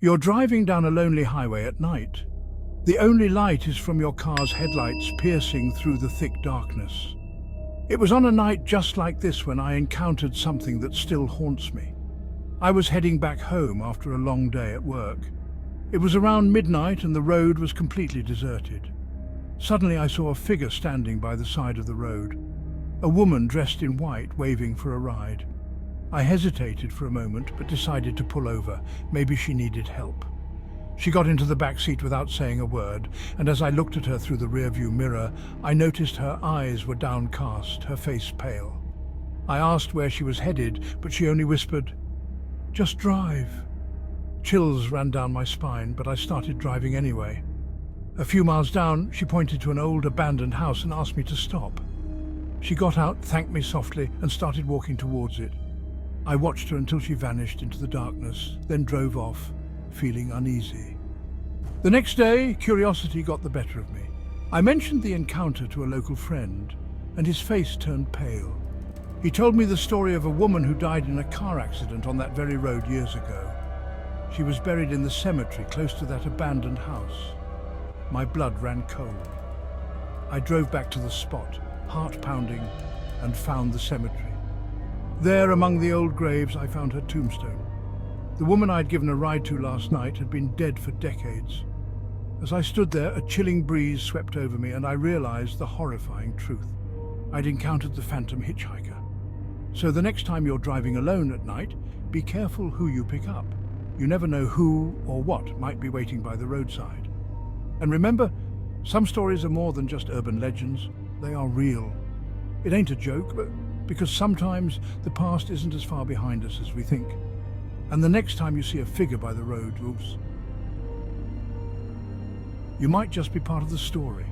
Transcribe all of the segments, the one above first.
You're driving down a lonely highway at night. The only light is from your car's headlights piercing through the thick darkness. It was on a night just like this when I encountered something that still haunts me. I was heading back home after a long day at work. It was around midnight and the road was completely deserted. Suddenly I saw a figure standing by the side of the road. A woman dressed in white waving for a ride. I hesitated for a moment but decided to pull over. Maybe she needed help. She got into the back seat without saying a word, and as I looked at her through the rearview mirror, I noticed her eyes were downcast, her face pale. I asked where she was headed, but she only whispered, "Just drive." Chills ran down my spine, but I started driving anyway. A few miles down, she pointed to an old abandoned house and asked me to stop. She got out, thanked me softly, and started walking towards it. I watched her until she vanished into the darkness, then drove off, feeling uneasy. The next day, curiosity got the better of me. I mentioned the encounter to a local friend, and his face turned pale. He told me the story of a woman who died in a car accident on that very road years ago. She was buried in the cemetery close to that abandoned house. My blood ran cold. I drove back to the spot, heart pounding, and found the cemetery. There, among the old graves, I found her tombstone. The woman I'd given a ride to last night had been dead for decades. As I stood there, a chilling breeze swept over me and I realized the horrifying truth. I'd encountered the Phantom Hitchhiker. So the next time you're driving alone at night, be careful who you pick up. You never know who or what might be waiting by the roadside. And remember, some stories are more than just urban legends. They are real. It ain't a joke, but because sometimes the past isn't as far behind us as we think. And the next time you see a figure by the road, oops, you might just be part of the story.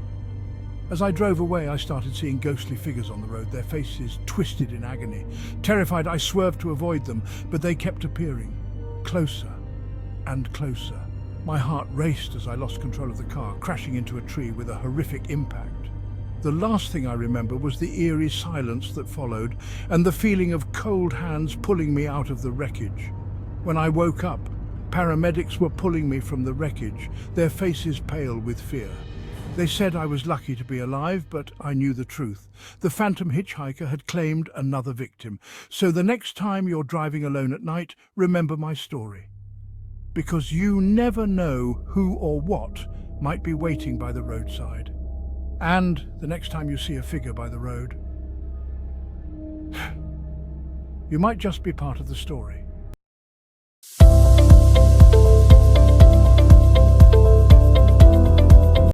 As I drove away, I started seeing ghostly figures on the road, their faces twisted in agony. Terrified, I swerved to avoid them, but they kept appearing, closer and closer. My heart raced as I lost control of the car, crashing into a tree with a horrific impact. The last thing I remember was the eerie silence that followed and the feeling of cold hands pulling me out of the wreckage. When I woke up, paramedics were pulling me from the wreckage, their faces pale with fear. They said I was lucky to be alive, but I knew the truth. The Phantom Hitchhiker had claimed another victim. So the next time you're driving alone at night, remember my story. Because you never know who or what might be waiting by the roadside. And the next time you see a figure by the road, you might just be part of the story.